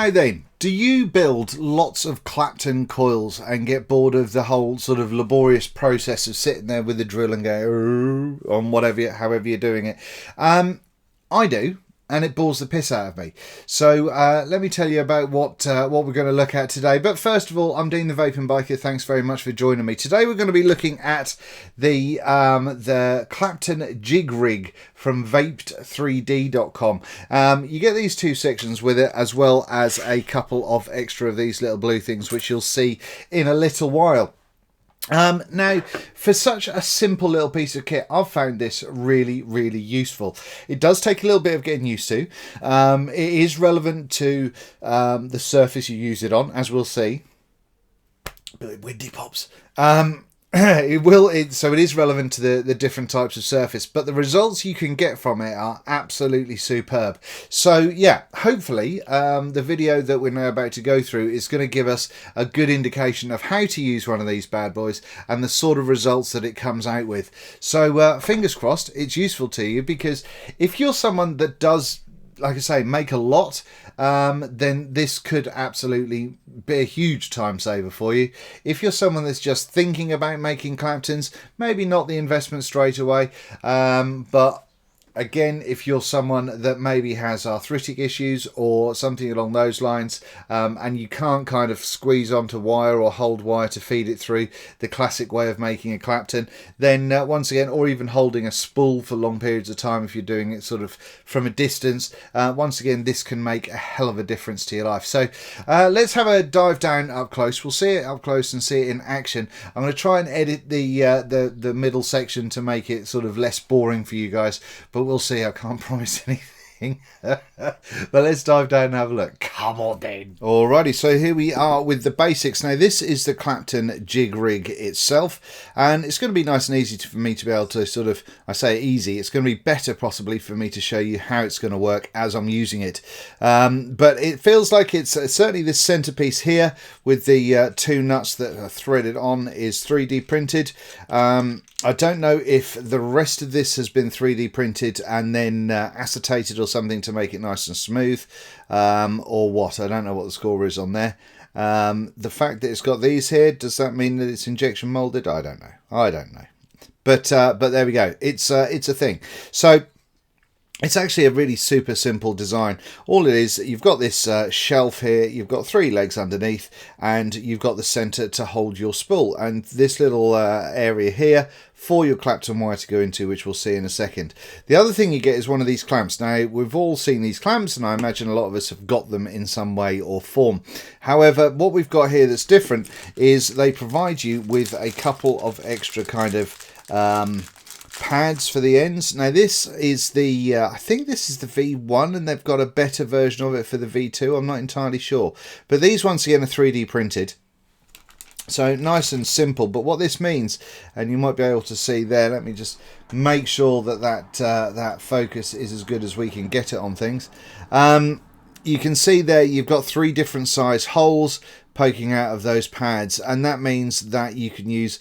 Now then, do you build lots of Clapton coils and get bored of the whole sort of laborious process of sitting there with the drill and go on whatever, however you're doing it? I do. And it bores the piss out of me. So let me tell you about what we're going to look at today. But first of all, I'm Dean the Vaping Biker. Thanks very much for joining me. Today we're going to be looking at the Clapton Jig rig from vaped3d.com. You get these two sections with it, as well as a couple of extra of these little blue things, which you'll see in a little while. Now, for such a simple little piece of kit, I've found this really, really useful. It does take a little bit of getting used to. It is relevant to the surface you use it on, as we'll see. Windy pops. So it is relevant to the different types of surface, but the results you can get from it are absolutely superb. So yeah, hopefully the video that we're now about to go through is going to give us a good indication of how to use one of these bad boys and the sort of results that it comes out with. So fingers crossed it's useful to you, because if you're someone that does, like I say, make a lot, then this could absolutely be a huge time saver for you. If you're someone that's just thinking about making Claptons, maybe not the investment straight away, but again, if you're someone that maybe has arthritic issues or something along those lines, and you can't kind of squeeze onto wire or hold wire to feed it through the classic way of making a Clapton, then once again, or even holding a spool for long periods of time if you're doing it sort of from a distance, once again, this can make a hell of a difference to your life. So let's have a dive down up close. We'll see it up close and see it in action. I'm going to try and edit the middle section to make it sort of less boring for you guys, but we'll see. I can't promise anything. But let's dive down and have a look. Come on then. Alrighty, so here we are with the basics. Now this is the Clapton Jig rig itself, and it's going to be nice and easy for me to be able to sort of, I say easy, it's going to be better possibly for me to show you how it's going to work as I'm using it. But it feels like it's certainly this centerpiece here with the two nuts that are threaded on is 3D printed. I don't know if the rest of this has been 3D printed and then acetated or something to make it nice and smooth, or what. I don't know what the score is on there. The fact that it's got these here, does that mean that it's injection molded? I don't know. But there we go. It's a thing. So it's actually a really super simple design. All it is, you've got this shelf here, you've got three legs underneath, and you've got the center to hold your spool, and this little area here for your Clapton wire to go into, which we'll see in a second. The other thing you get is one of these clamps. Now, we've all seen these clamps, and I imagine a lot of us have got them in some way or form. However, what we've got here that's different is they provide you with a couple of extra kind of pads for the ends. Now this is the I think this is the V1, and they've got a better version of it for the V2. I'm not entirely sure, but these once again are 3D printed, so nice and simple. But what this means, and you might be able to see there, let me just make sure that that focus is as good as we can get it on things. You can see there you've got three different size holes poking out of those pads, and that means that you can use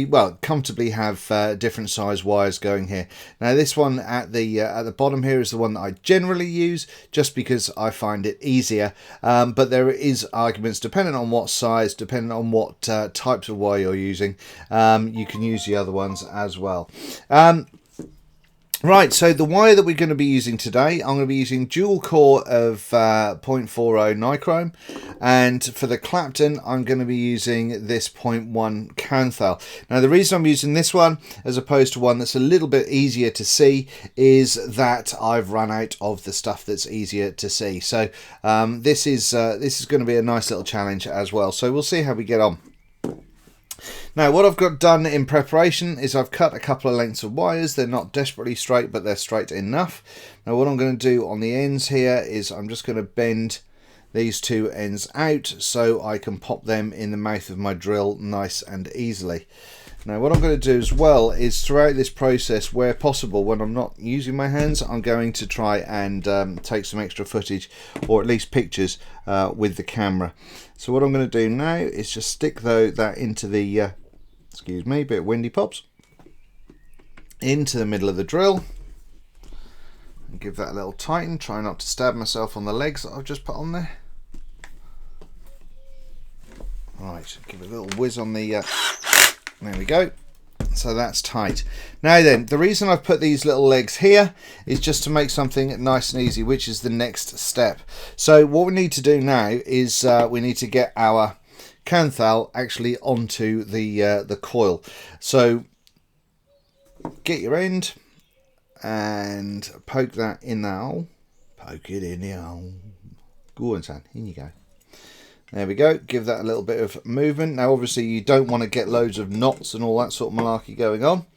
well, comfortably have different size wires going here. Now this one at the bottom here is the one that I generally use, just because I find it easier, but there is arguments depending on what size, depending on what types of wire you're using, you can use the other ones as well. Right, so the wire that we're going to be using today, I'm going to be using dual core of 0.40 nichrome, and for the Clapton I'm going to be using this 0.1 Canthal. Now the reason I'm using this one as opposed to one that's a little bit easier to see is that I've run out of the stuff that's easier to see. So this is going to be a nice little challenge as well, so we'll see how we get on. Now what I've got done in preparation is I've cut a couple of lengths of wires. They're not desperately straight, but they're straight enough. Now what I'm going to do on the ends here is I'm just going to bend these two ends out so I can pop them in the mouth of my drill nice and easily. Now what I'm going to do as well is throughout this process, where possible, when I'm not using my hands, I'm going to try and take some extra footage, or at least pictures, with the camera. So what I'm going to do now is just stick that into the, excuse me, bit of windy pops, into the middle of the drill, and give that a little tighten. Try not to stab myself on the legs that I've just put on there. Right, give it a little whiz on the, there we go. So that's tight. Now then, the reason I've put these little legs here is just to make something nice and easy, which is the next step. So what we need to do now is we need to get our Canthal actually onto the coil. So get your end and poke that in the hole. Poke it in the hole. Go on, son. In you go. There we go. Give that a little bit of movement. Now, obviously, you don't want to get loads of knots and all that sort of malarkey going on.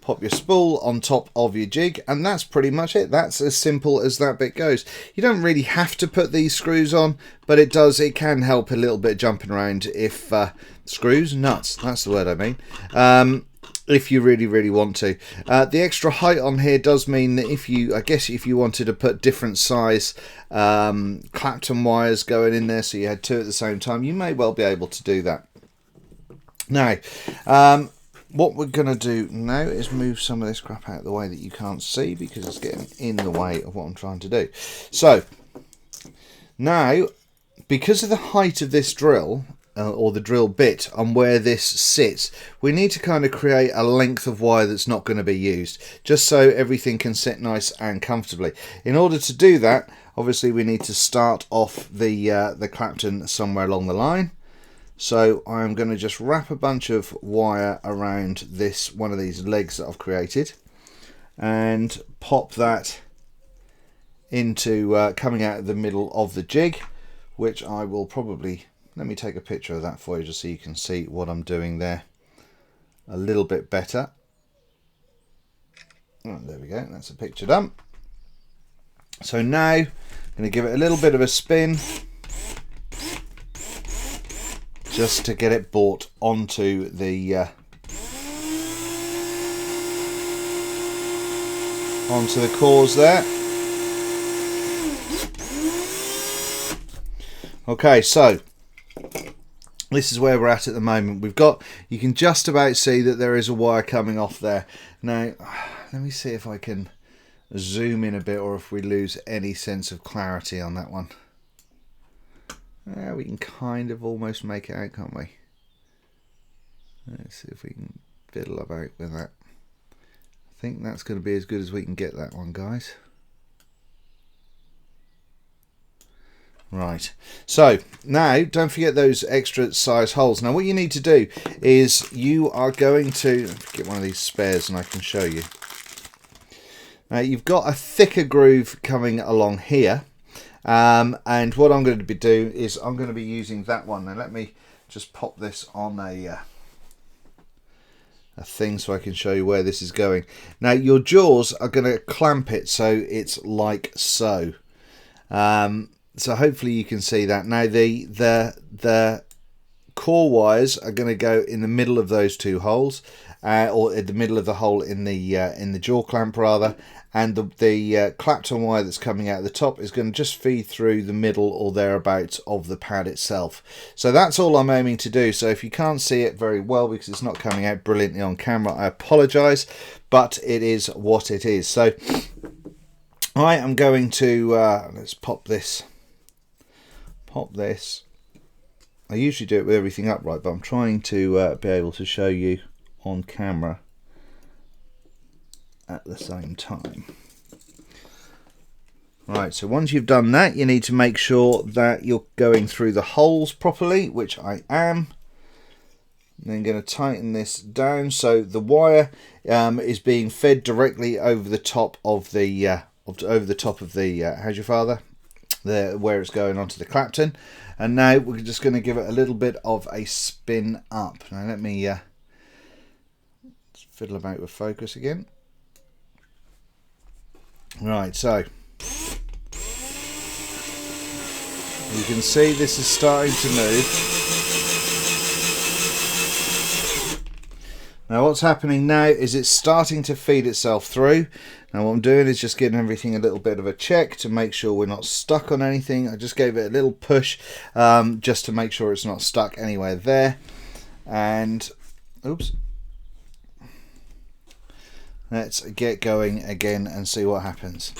Pop your spool on top of your jig, and that's pretty much it. That's as simple as that bit goes. You don't really have to put these screws on, but it can help a little bit jumping around if screws, nuts, that's the word I mean. If you really want to. The extra height on here does mean that if you wanted to put different size Clapton wires going in there, so you had two at the same time, you may well be able to do that. Now, what we're going to do now is move some of this crap out of the way that you can't see, because it's getting in the way of what I'm trying to do. So, now, because of the height of this drill, or the drill bit and where this sits, we need to kind of create a length of wire that's not going to be used, just so everything can sit nice and comfortably. In order to do that, obviously we need to start off the Clapton somewhere along the line. So I'm going to just wrap a bunch of wire around this one of these legs that I've created and pop that into coming out of the middle of the jig, which I will probably, let me take a picture of that for you just so you can see what I'm doing there a little bit better. Oh, there we go, that's a picture done. So now I'm going to give it a little bit of a spin just to get it brought onto the cores there. Okay, so this is where we're at the moment. You can just about see that there is a wire coming off there. Now, let me see if I can zoom in a bit, or if we lose any sense of clarity on that one. We can kind of almost make it out, can't we? Let's see if we can fiddle about with that. I think that's going to be as good as we can get that one, guys. Right, so now don't forget those extra size holes. Now what you need to do is you are going to get one of these spares and I can show you. Now you've got a thicker groove coming along here, and what I'm going to be doing is I'm going to be using that one. Now let me just pop this on a thing so I can show you where this is going. Now your jaws are going to clamp it so it's like so. So hopefully you can see that. Now the core wires are going to go in the middle of those two holes, or in the middle of the hole in the jaw clamp rather, and the Clapton wire that's coming out the top is going to just feed through the middle or thereabouts of the pad itself. So that's all I'm aiming to do. So if you can't see it very well because it's not coming out brilliantly on camera, I apologise, but it is what it is. So I am going to let's pop this. I usually do it with everything upright, but I'm trying to be able to show you on camera at the same time. Right, so once you've done that, you need to make sure that you're going through the holes properly, which I am. And then going to tighten this down so the wire is being fed directly over the top of the how's your father? Where it's going onto the Clapton. And now we're just going to give it a little bit of a spin up. Now let me fiddle about with focus again. Right, so you can see this is starting to move. Now what's happening now is it's starting to feed itself through. Now what I'm doing is just giving everything a little bit of a check to make sure we're not stuck on anything. I just gave it a little push just to make sure it's not stuck anywhere there. And oops. Let's get going again and see what happens.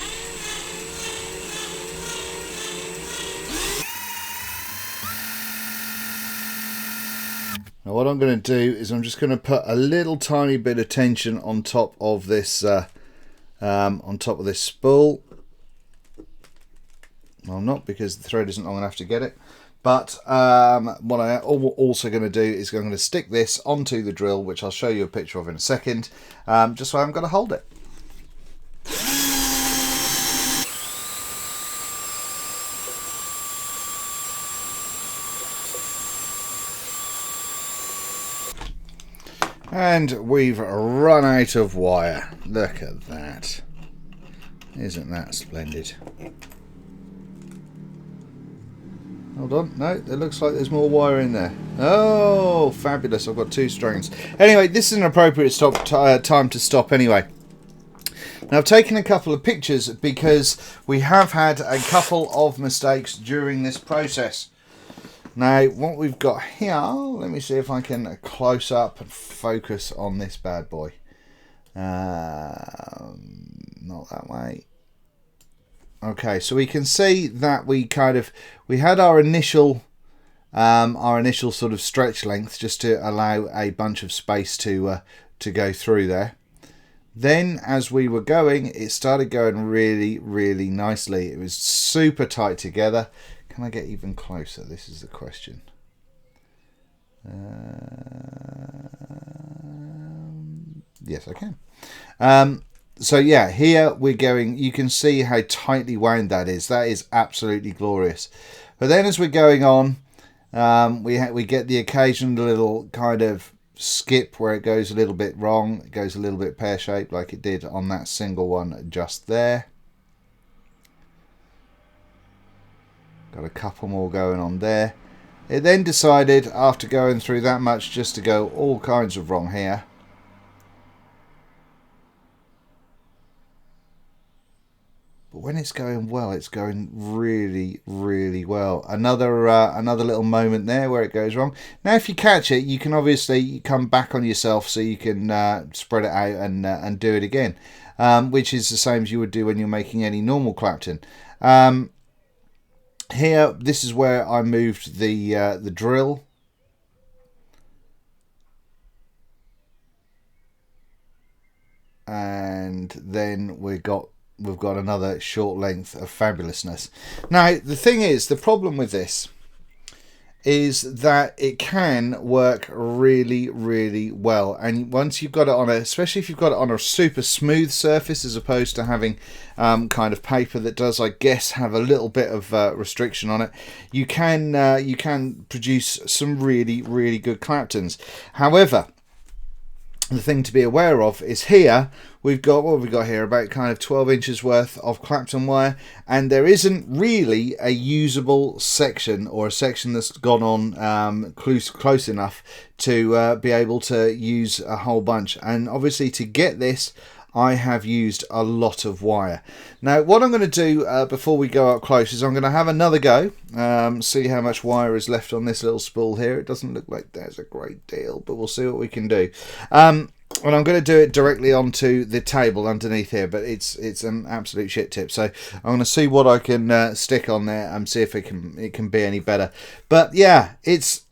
Now what I'm going to do is I'm just going to put a little tiny bit of tension on top of this spool. Well, not, because the thread isn't long enough to get it. But what I'm also going to do is I'm going to stick this onto the drill, which I'll show you a picture of in a second, just so I haven't got to hold it. And we've run out of wire. Look at that. Isn't that splendid? Hold on, no, it looks like there's more wire in there. Oh, fabulous, I've got 2 strings. Anyway, this is an appropriate time to stop anyway. Now, I've taken a couple of pictures because we have had a couple of mistakes during this process. Now, what we've got here, let me see if I can close up and focus on this bad boy. Not that way. Okay, so we can see that we had our initial sort of stretch length, just to allow a bunch of space to go through there. Then as we were going, it started going really, really nicely. It was super tight together. Can I get even closer? This is the question. Yes, I can. So yeah, here we're going, you can see how tightly wound that is. That is absolutely glorious. But then as we're going on, we get the occasional little kind of skip where it goes a little bit wrong. It goes a little bit pear-shaped like it did on that single one just there. Got a couple more going on there. It then decided, after going through that much, just to go all kinds of wrong here. But when it's going well, it's going really, really well. Another little moment there where it goes wrong. Now, if you catch it, you can obviously come back on yourself, so you can spread it out and do it again, which is the same as you would do when you're making any normal Clapton. Here, this is where I moved the drill. And then we've got another short length of fabulousness. Now, the thing is, the problem with this is that it can work really, really well. And once you've got it on especially if you've got it on a super smooth surface, as opposed to having kind of paper that does, I guess, have a little bit of restriction on it, you can produce some really, really good Claptons. However, the thing to be aware of is here we've got, what have we got here, about kind of 12 inches worth of Clapton wire, and there isn't really a usable section, or a section that's gone on close enough to be able to use a whole bunch. And obviously, to get this, I have used a lot of wire. Now, what I'm going to do before we go up close is I'm going to have another go, see how much wire is left on this little spool here. It doesn't look like there's a great deal, but we'll see what we can do. And I'm going to do it directly onto the table underneath here, but it's an absolute shit tip. So I'm going to see what I can stick on there and see if it can be any better. But yeah, it's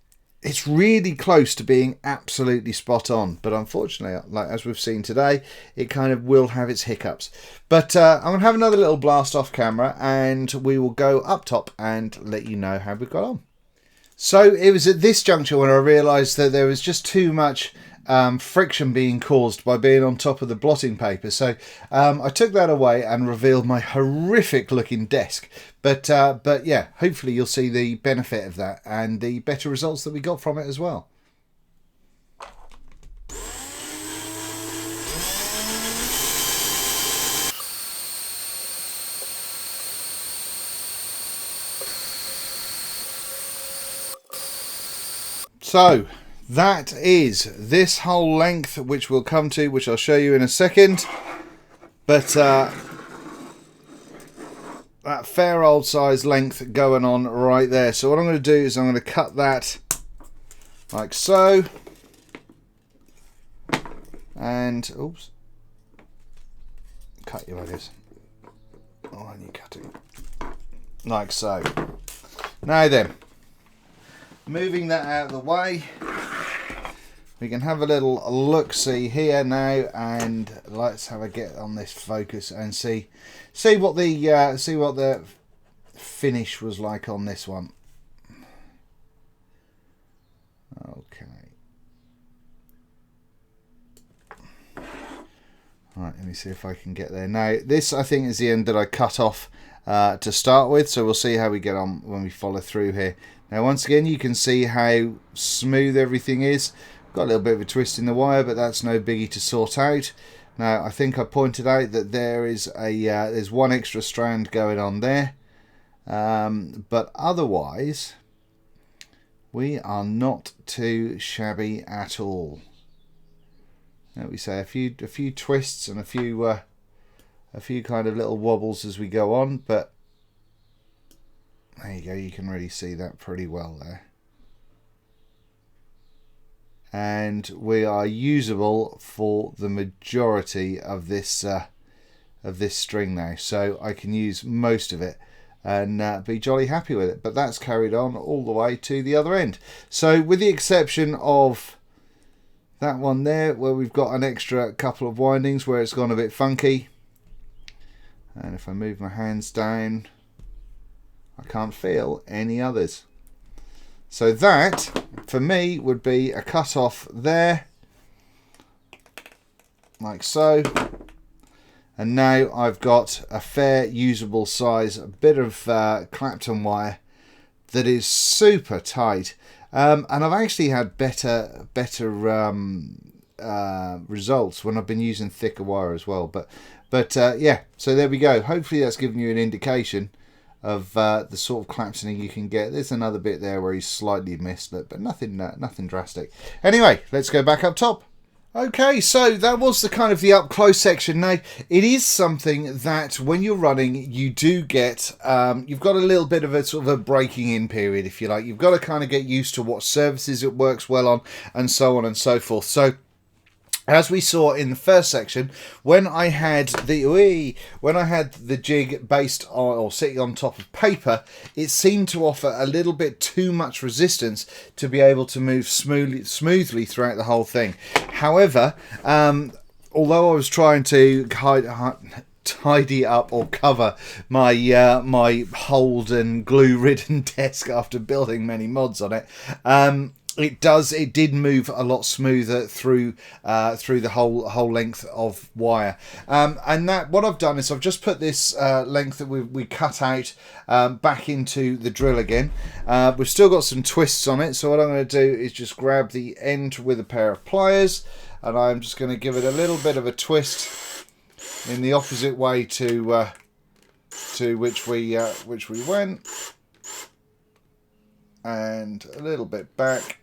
really close to being absolutely spot on, but unfortunately, like as we've seen today, it kind of will have its hiccups. But I'm going to have another little blast off camera, and we will go up top and let you know how we've got on. So it was at this juncture when I realised that there was just too much friction being caused by being on top of the blotting paper. So I took that away and revealed my horrific looking desk. But yeah, hopefully you'll see the benefit of that and the better results that we got from it as well. So that is this whole length, which we'll come to, which I'll show you in a second. But that fair old size length going on right there. So what I'm going to do is I'm going to cut that like so. And, oops. Cut your ideas. Oh, and you cut it. Like so. Now then, moving that out of the way, we can have a little look-see here now, and let's have a get on this focus and see what the finish was like on this one. Okay. Right, let me see if I can get there. Now, this I think is the end that I cut off to start with, so we'll see how we get on when we follow through here. Now, once again, you can see how smooth everything is. Got a little bit of a twist in the wire, but that's no biggie to sort out. Now, I think I pointed out that there is there's one extra strand going on there, but otherwise, we are not too shabby at all. We say a few twists and a few kind of little wobbles as we go on, but there you go, you can really see that pretty well there. And we are usable for the majority of this string now, so I can use most of it and be jolly happy with it. But that's carried on all the way to the other end. So with the exception of that one there, where we've got an extra couple of windings where it's gone a bit funky. And if I move my hands down, I can't feel any others. So that, for me, would be a cut off there, like so. And now I've got a fair usable size, a bit of Clapton wire that is super tight. And I've actually had better results when I've been using thicker wire as well. But yeah, so there we go. Hopefully that's given you an indication of the sort of Claptoning you can get. There's another bit there where he's slightly missed it, but nothing drastic. Anyway, let's go back up top. Okay, so that was the kind of the up close section. Now, it is something that when you're running, you do get, you've got a little bit of a sort of a breaking in period, if you like. You've got to kind of get used to what surfaces it works well on, and so on and so forth. So, as we saw in the first section, when I had the jig based on or sitting on top of paper, it seemed to offer a little bit too much resistance to be able to move smoothly throughout the whole thing. However, although I was trying to tidy up or cover my my hold and glue ridden desk after building many mods on it, it did move a lot smoother through the whole length of wire. And that what I've done is I've just put this length that we cut out back into the drill again. We've still got some twists on it, so what I'm going to do is just grab the end with a pair of pliers, and I'm just going to give it a little bit of a twist in the opposite way to which we went, and a little bit back.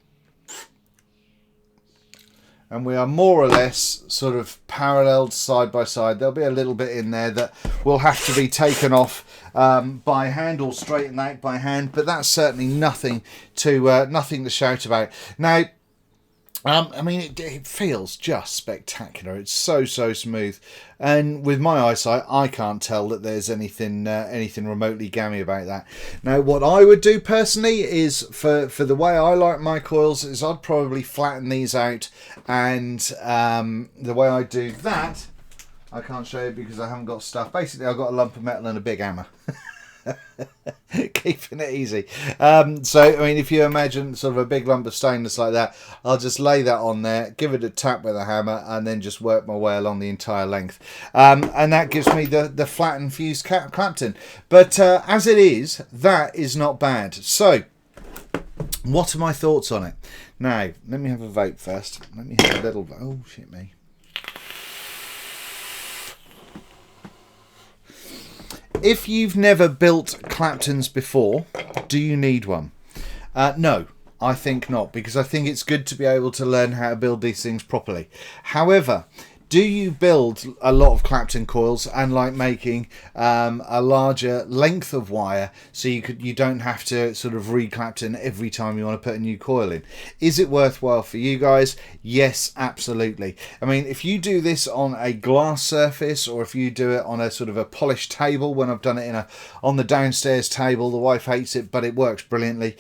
And we are more or less sort of paralleled side by side. There'll be a little bit in there that will have to be taken off by hand or straightened out by hand, but that's certainly nothing to shout about. Now, I mean, it feels just spectacular. It's so smooth, and with my eyesight, I can't tell that there's anything remotely gammy about that. Now, what I would do personally is for the way I like my coils is I'd probably flatten these out, and the way I do that, I can't show you because I haven't got stuff. Basically, I've got a lump of metal and a big hammer. Keeping it easy. So I mean, if you imagine sort of a big lump of stainless like that, I'll just lay that on there, give it a tap with a hammer, and then just work my way along the entire length, and that gives me the flattened fused Clapton. But as it is, that is not bad. So what are my thoughts on it? Now let me have a vape first. Let me have a little, oh shit me. If you've never built Claptons before, do you need one? No, I think not, because I think it's good to be able to learn how to build these things properly. However, do you build a lot of Clapton coils and like making a larger length of wire so you don't have to sort of re-Clapton every time you want to put a new coil in? Is it worthwhile for you guys? Yes, absolutely. I mean, if you do this on a glass surface, or if you do it on a sort of a polished table, when I've done it on the downstairs table, the wife hates it, but it works brilliantly.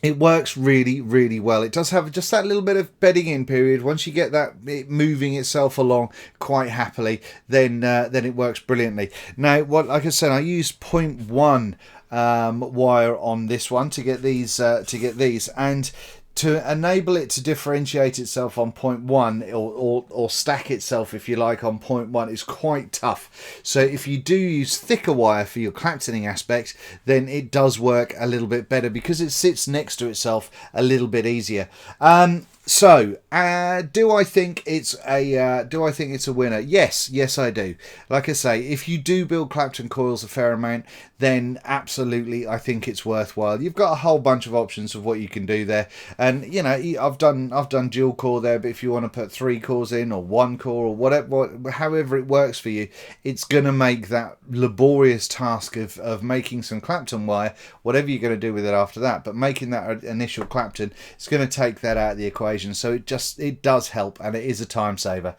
it works really, really well. It does have just that little bit of bedding in period. Once you get that it moving itself along quite happily, then it works brilliantly. Now, like I said, I used 0.1 wire on this one to get these, and to enable it to differentiate itself on 0.1 or stack itself, if you like, on 0.1 is quite tough. So if you do use thicker wire for your Claptoning aspect, then it does work a little bit better because it sits next to itself a little bit easier. So, do I think it's a winner? Yes, I do. Like I say, if you do build Clapton coils a fair amount, then absolutely, I think it's worthwhile. You've got a whole bunch of options of what you can do there, and you know, I've done dual core there. But if you want to put 3 cores in or 1 core or whatever, however it works for you, it's gonna make that laborious task of making some Clapton wire, whatever you're going to do with it after that. But making that initial Clapton, it's going to take that out of the equation. So it does help, and it is a time saver.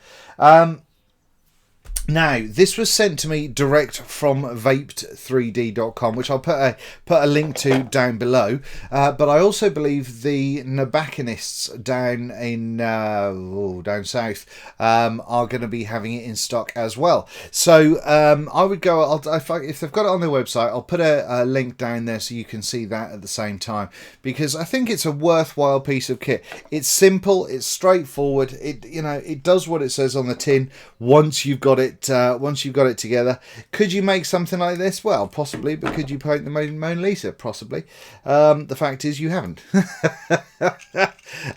Now, this was sent to me direct from vaped3d.com, which I'll put a link to down below. But I also believe the Nobacconists down in down south are going to be having it in stock as well. So I would go. If they've got it on their website, I'll put a link down there so you can see that at the same time, because I think it's a worthwhile piece of kit. It's simple. It's straightforward. It does what it says on the tin. Once you've got it together. Could you make something like this? Well, possibly, but could you paint the Mona Lisa? Possibly. The fact is, you haven't.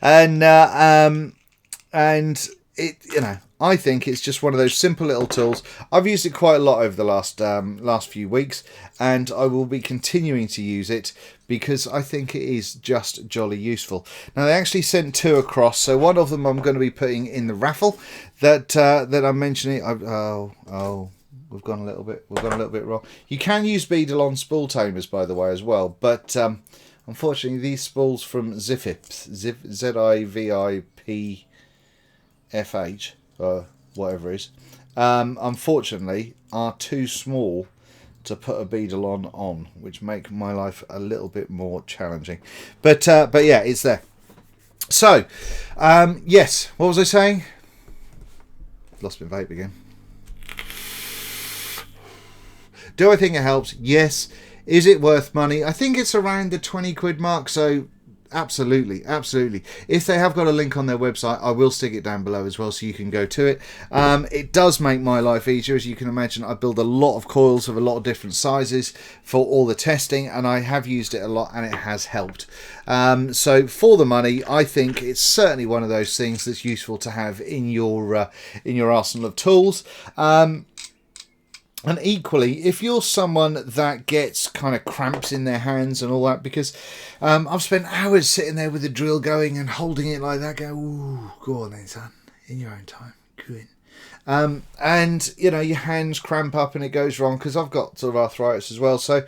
and it, I think it's just one of those simple little tools. I've used it quite a lot over the last few weeks, and I will be continuing to use it because I think it is just jolly useful. Now, they actually sent 2 across, so one of them I'm going to be putting in the raffle that I'm mentioning. We've gone a little bit wrong. You can use beadle on spool tamers, by the way, as well, but unfortunately these spools from Ziviph, ZIVIPFH, whatever it is, unfortunately are too small to put a beadle on, which make my life a little bit more challenging. But yeah, it's there. So, yes, what was I saying? Lost my vape again. Do I think it helps? Yes. Is it worth money? I think it's around the 20 quid mark, so absolutely. If they have got a link on their website, I will stick it down below as well so you can go to it. It does make my life easier. As you can imagine, I build a lot of coils of a lot of different sizes for all the testing, and I have used it a lot, and it has helped. So for the money, I think it's certainly one of those things that's useful to have in your arsenal of tools. And equally, if you're someone that gets kind of cramps in their hands and all that, because I've spent hours sitting there with the drill going and holding it like that, go, ooh, go on then, son, in your own time, go in. And, your hands cramp up and it goes wrong, because I've got sort of arthritis as well. So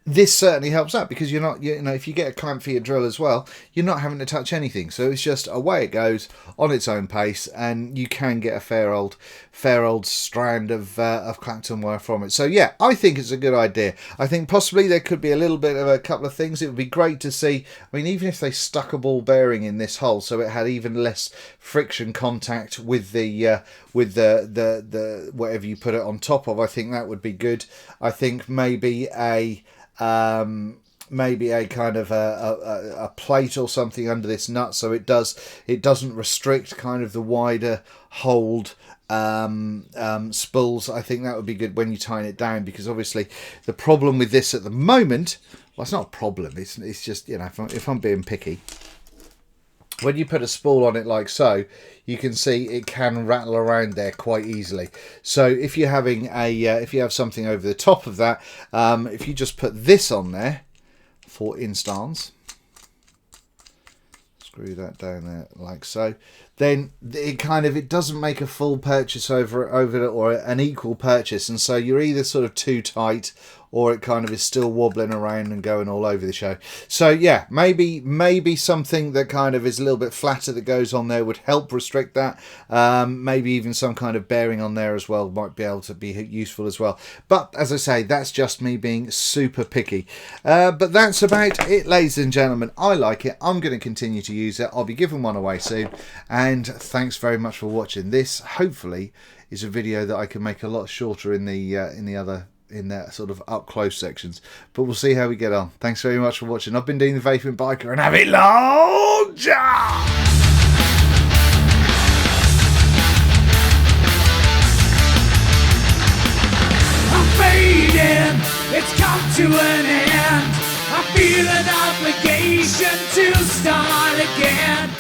this certainly helps out, because you're not, if you get a clamp for your drill as well, you're not having to touch anything. So it's just away it goes on its own pace, and you can get a fair old strand of Clapton wire from it. So yeah, I think it's a good idea. I think possibly there could be a little bit of a couple of things. It would be great to see. I mean, even if they stuck a ball bearing in this hole, so it had even less friction contact with the whatever you put it on top of, I think that would be good. I think maybe a kind of a plate or something under this nut, so it doesn't restrict kind of the wider hold spools. I think that would be good when you tighten it down, because obviously the problem with this at the moment, well, it's not a problem, it's just, if I'm being picky, when you put a spool on it like so, you can see it can rattle around there quite easily. So if you're having if you have something over the top of that, if you just put this on there, for instance, screw that down there like so, then it doesn't make a full purchase over it, or an equal purchase, and so you're either sort of too tight or it kind of is still wobbling around and going all over the show. So yeah, maybe something that kind of is a little bit flatter that goes on there would help restrict that. Maybe even some kind of bearing on there as well might be able to be useful as well. But as I say, that's just me being super picky. But that's about it, ladies and gentlemen. I like it. I'm going to continue to use it. I'll be giving one away soon. And thanks very much for watching. This hopefully is a video that I can make a lot shorter in the sort of up close sections, but we'll see how we get on. Thanks very much for watching. I've been Dean the Vaping Biker, and have it long job. I'm fading, it's come to an end. I feel an obligation to start again.